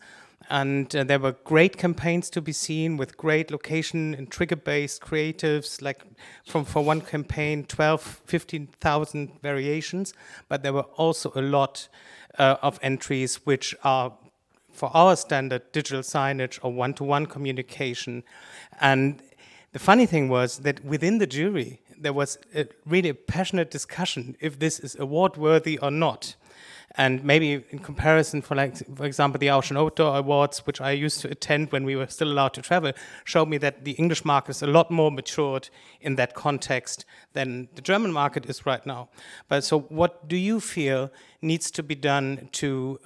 And there were great campaigns to be seen with great location and trigger-based creatives, like for one campaign, 15,000 variations. But there were also a lot of entries which are, for our standard, digital signage or one-to-one communication. And the funny thing was that within the jury, there was really a passionate discussion if this is award-worthy or not. And maybe in comparison, for example, the Ocean Outdoor Awards, which I used to attend when we were still allowed to travel, showed me that the English market is a lot more matured in that context than the German market is right now. But so what do you feel needs to be done to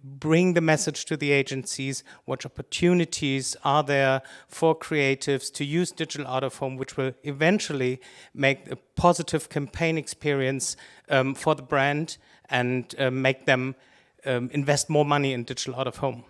bring the message to the agencies? What opportunities are there for creatives to use digital out of home, which will eventually make a positive campaign experience for the brand and make them invest more money in digital out of home?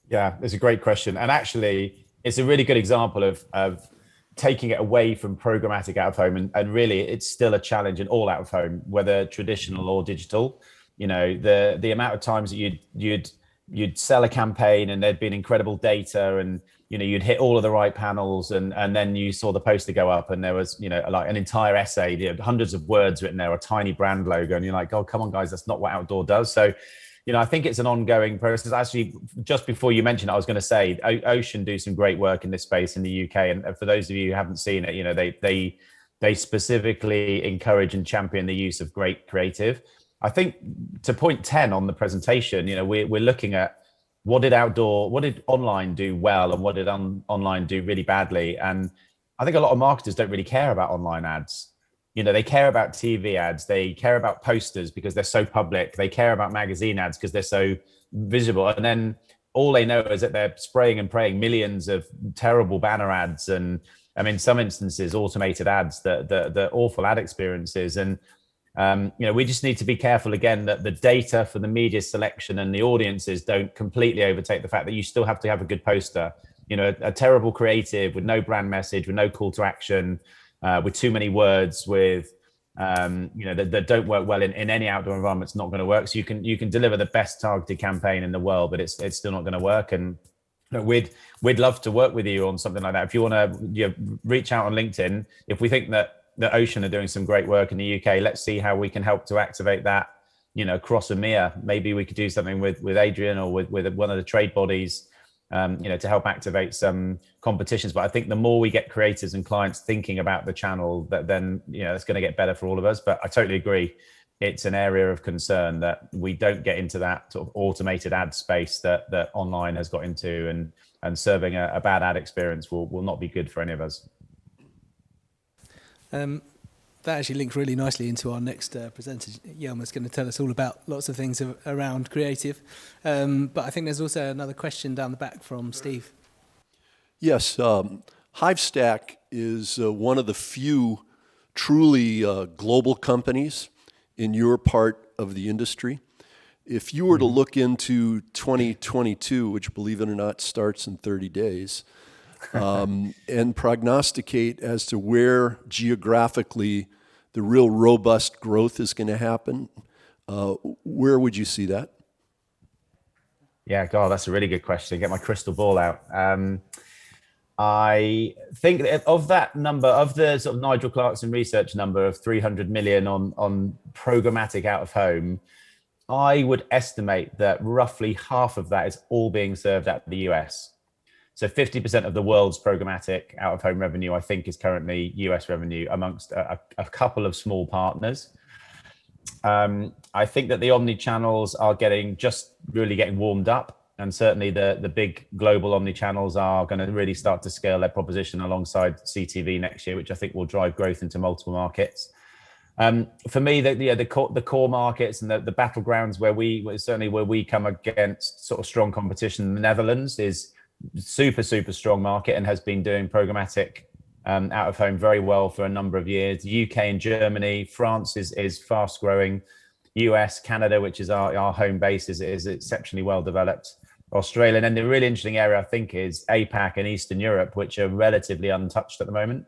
Yeah, it's a great question. And actually, it's a really good example of taking it away from programmatic out of home. And really, it's still a challenge in all out of home, whether traditional or digital. The amount of times that you'd sell a campaign and there'd been incredible data, and you'd hit all of the right panels, and then you saw the poster go up and there was like an entire essay, hundreds of words written there, a tiny brand logo, and you're like, oh, come on guys, that's not what outdoor does. So I think it's an ongoing process. Actually, just before you mentioned it, I was going to say Ocean do some great work in this space in the UK, and for those of you who haven't seen it, they specifically encourage and champion the use of great creative. I think to point 10 on the presentation, we're looking at what did online do well and what did online do really badly. And I think a lot of marketers don't really care about online ads. They care about TV ads. They care about posters because they're so public. They care about magazine ads because they're so visible. And then all they know is that they're spraying and praying millions of terrible banner ads. And I mean, some instances, automated ads, the awful ad experiences. And We just need to be careful again that the data for the media selection and the audiences don't completely overtake the fact that you still have to have a good poster. A terrible creative with no brand message, with no call to action, with too many words, with that don't work well in any outdoor environment. It's not going to work. So you can deliver the best targeted campaign in the world, but it's still not going to work. And we'd love to work with you on something like that. If you want to reach out on LinkedIn, if we think that Ocean are doing some great work in the UK, let's see how we can help to activate that, across EMEA. Maybe we could do something with Adrian or with one of the trade bodies, to help activate some competitions. But I think the more we get creators and clients thinking about the channel, that then, it's going to get better for all of us. But I totally agree. It's an area of concern that we don't get into that sort of automated ad space that online has got into, and serving a bad ad experience will not be good for any of us. That actually links really nicely into our next presenter. Johan is going to tell us all about lots of things around creative. But I think there's also another question down the back from Steve. Yes, Hivestack is one of the few truly global companies in your part of the industry. If you were to look into 2022, which, believe it or not, starts in 30 days, and prognosticate as to where geographically the real robust growth is going to happen, where would you see that? Yeah, God, that's a really good question. Get my crystal ball out. I think of that number, of the sort of Nigel Clarkson research number of 300 million on programmatic out of home, I would estimate that roughly half of that is all being served at the US. So 50% of the world's programmatic out of home revenue, I think, is currently US revenue amongst a couple of small partners. I think that the omni-channels are just really getting warmed up. And certainly the big global omni-channels are going to really start to scale their proposition alongside CTV next year, which I think will drive growth into multiple markets. For me, the core markets and the battlegrounds where we come against sort of strong competition, the Netherlands is super strong market and has been doing programmatic out of home very well for a number of years. UK and Germany, France is fast growing. US, Canada, which is our home base, is exceptionally well developed. Australia, and then the really interesting area I think is APAC and Eastern Europe, which are relatively untouched at the moment,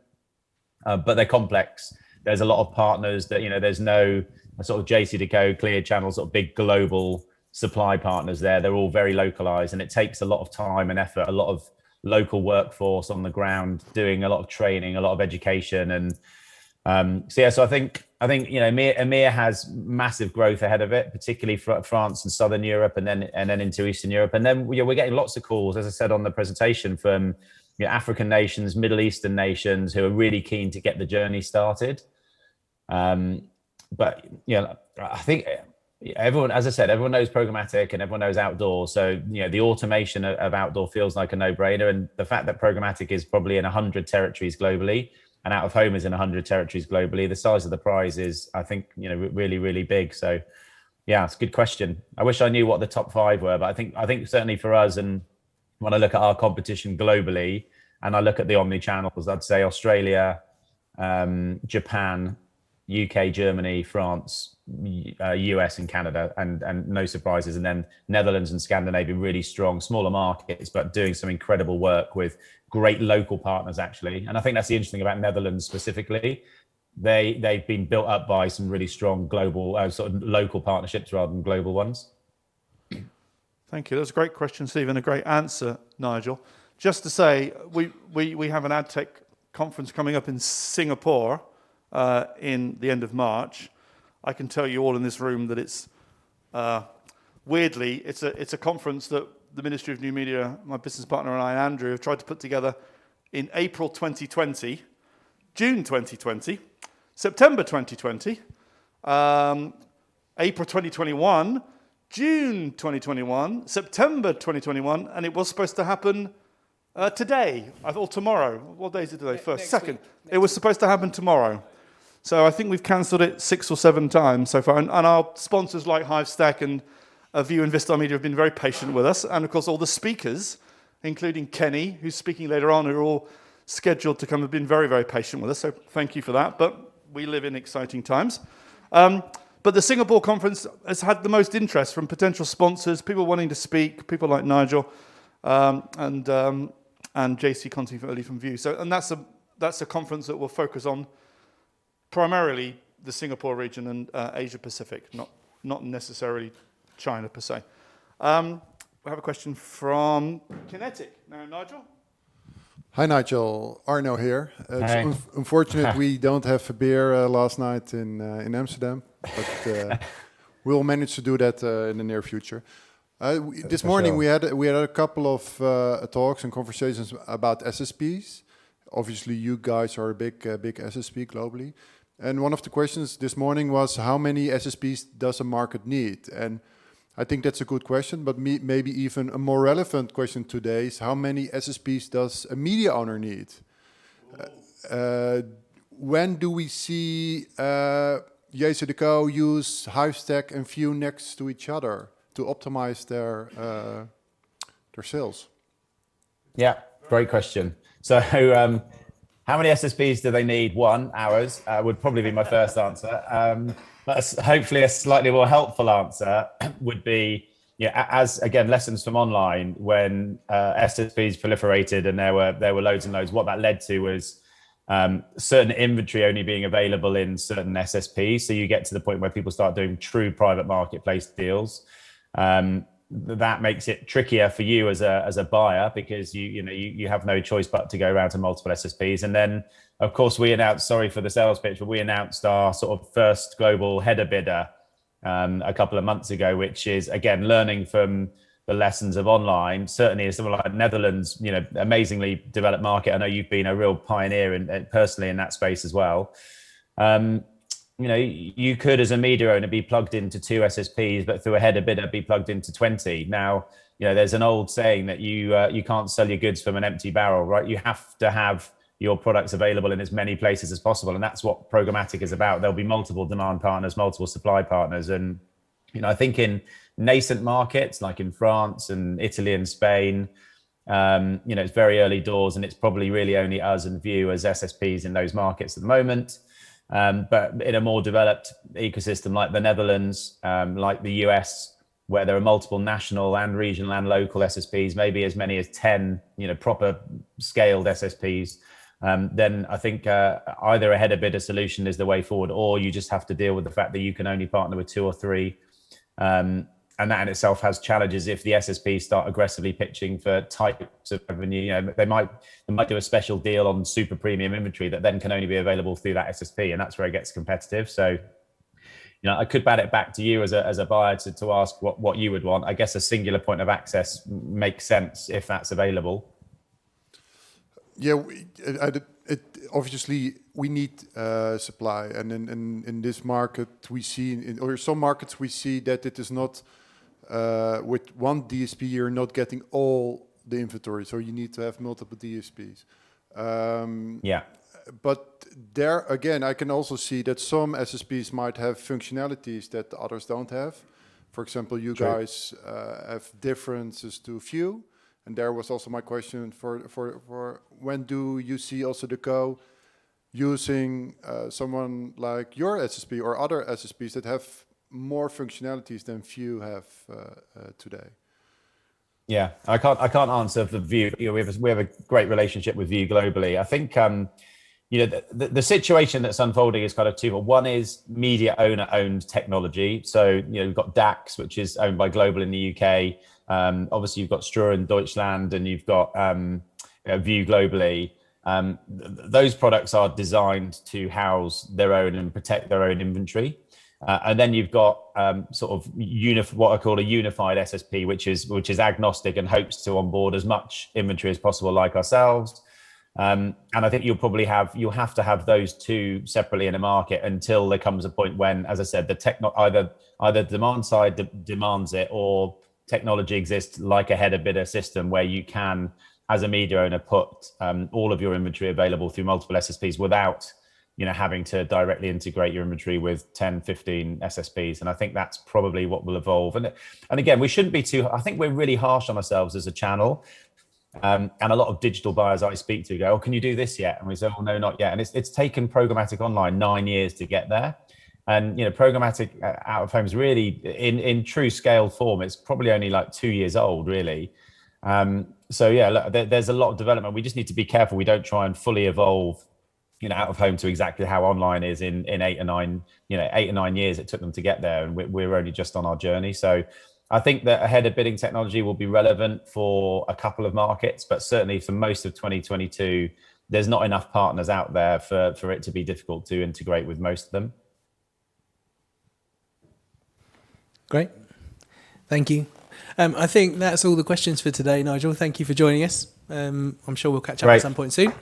but they're complex. There's a lot of partners that, there's no sort of JCDecaux, Clear Channel, sort of big global supply partners there. They're all very localized, and it takes a lot of time and effort, a lot of local workforce on the ground, doing a lot of training, a lot of education. And so I think EMEA has massive growth ahead of it, particularly for France and Southern Europe, and then into Eastern Europe. And then we're getting lots of calls, as I said on the presentation, from African nations, Middle Eastern nations who are really keen to get the journey started. But I think everyone, as I said, everyone knows programmatic and everyone knows outdoor. So the automation of outdoor feels like a no-brainer, and the fact that programmatic is probably in 100 territories globally, and out of home is in 100 territories globally, the size of the prize is, I think, really, really big. So yeah, it's a good question. I wish I knew what the top 5 were, but I think certainly for us, and when I look at our competition globally and I look at the omni-channels, I'd say Australia, Japan, UK, Germany, France, US and Canada, and no surprises. And then Netherlands and Scandinavia, really strong, smaller markets, but doing some incredible work with great local partners, actually. And I think that's the interesting about Netherlands specifically. They've been built up by some really strong global, sort of local partnerships rather than global ones. Thank you. That's a great question, Steve, and a great answer, Nigel. Just to say, we have an AdTECH conference coming up in Singapore in the end of March. I can tell you all in this room that it's weirdly it's a conference that the Ministry of New Media, my business partner and I, Andrew, have tried to put together in April 2020, June 2020, September 2020, April 2021, June 2021, September 2021, and it was supposed to happen today, or tomorrow. What day is it today? First, second. It was supposed to happen tomorrow. So I think we've cancelled it 6 or 7 times so far. And our sponsors like Hivestack and View and Vistar Media have been very patient with us. And of course, all the speakers, including Kenny, who's speaking later on, who are all scheduled to come, have been very, very patient with us. So thank you for that. But we live in exciting times. But the Singapore conference has had the most interest from potential sponsors, people wanting to speak, people like Nigel and JC Conti from View. So, and that's a conference that will focus on primarily the Singapore region and Asia Pacific, not necessarily China per se. We have a question from Kinetic. Now, Nigel? Hi, Nigel. Arno here. It's Hey. unfortunate we don't have a beer last night in Amsterdam, but we'll manage to do that in the near future. This morning sure. we had a couple of talks and conversations about SSPs. Obviously, you guys are a big SSP globally, and one of the questions this morning was how many SSPs does a market need? And I think that's a good question, but maybe even a more relevant question today is how many SSPs does a media owner need? When do we see JCDecaux use Hivestack and View next to each other to optimize their sales? Yeah, great question. So how many SSPs do they need? One, ours, would probably be my first answer. But hopefully a slightly more helpful answer would be, as again, lessons from online, when SSPs proliferated and there were loads and loads, what that led to was certain inventory only being available in certain SSPs. So you get to the point where people start doing true private marketplace deals. That makes it trickier for you as a buyer because you have no choice but to go around to multiple SSPs. And then, of course, we announced, sorry for the sales pitch, but we announced our sort of first global header bidder a couple of months ago, which is, again, learning from the lessons of online. Certainly in somewhere like Netherlands, amazingly developed market. I know you've been a real pioneer personally in that space as well. You could, as a media owner, be plugged into 2 SSPs, but through a header bidder, be plugged into 20. Now, there's an old saying that you can't sell your goods from an empty barrel, right? You have to have your products available in as many places as possible, and that's what programmatic is about. There'll be multiple demand partners, multiple supply partners, and I think in nascent markets like in France and Italy and Spain, it's very early doors, and it's probably really only us and View as SSPs in those markets at the moment. But in a more developed ecosystem like the Netherlands, like the US, where there are multiple national and regional and local SSPs, maybe as many as 10, proper scaled SSPs, then I think either a header bidder solution is the way forward, or you just have to deal with the fact that you can only partner with 2 or 3. And that in itself has challenges if the SSPs start aggressively pitching for types of revenue. They might do a special deal on super premium inventory that then can only be available through that SSP, and that's where it gets competitive. So, I could bat it back to you as a buyer to ask what you would want. I guess a singular point of access makes sense if that's available. Yeah, obviously we need supply, and in this market we see, or some markets we see that it is not. With one DSP, you're not getting all the inventory, so you need to have multiple DSPs. But there again, I can also see that some SSPs might have functionalities that others don't have. For example, you guys have differences to View, and there was also my question for when do you see also JCDecaux using someone like your SSP or other SSPs that have more functionalities than View have today? Yeah, I can't answer for View. We have a great relationship with View globally. I think the situation that's unfolding is kind of two. One is media owner owned technology. So we've got DAX, which is owned by Global in the UK. Obviously, you've got Ströer in Deutschland, and you've got View globally. Those products are designed to house their own and protect their own inventory. And then you've got sort of what I call a unified SSP, which is agnostic and hopes to onboard as much inventory as possible, like ourselves. And I think you'll have to have those two separately in a market until there comes a point when, as I said, the either demand side demands it, or technology exists like a header bidder system where you can, as a media owner, put all of your inventory available through multiple SSPs without having to directly integrate your inventory with 10, 15 SSPs. And I think that's probably what will evolve. And again, we shouldn't be I think we're really harsh on ourselves as a channel. And a lot of digital buyers I speak to go, "Oh, can you do this yet?" And we say, "Oh, no, not yet." And it's taken programmatic online 9 years to get there. And programmatic out of home is really in true scale form. It's probably only like 2 years old, really. So yeah, look, there's a lot of development. We just need to be careful we don't try and fully evolve out of home to exactly how online is in 8 or 9 years it took them to get there, and we're only just on our journey. So I think that a header bidding technology will be relevant for a couple of markets, but certainly for most of 2022 there's not enough partners out there for it to be difficult to integrate with most of them. Great, thank you. I think that's all the questions for today, Nigel. Thank you for joining us. I'm sure we'll catch up at some point soon.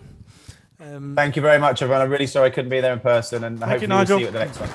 Thank you very much, everyone. I'm really sorry I couldn't be there in person, and hopefully we'll see you at the next one.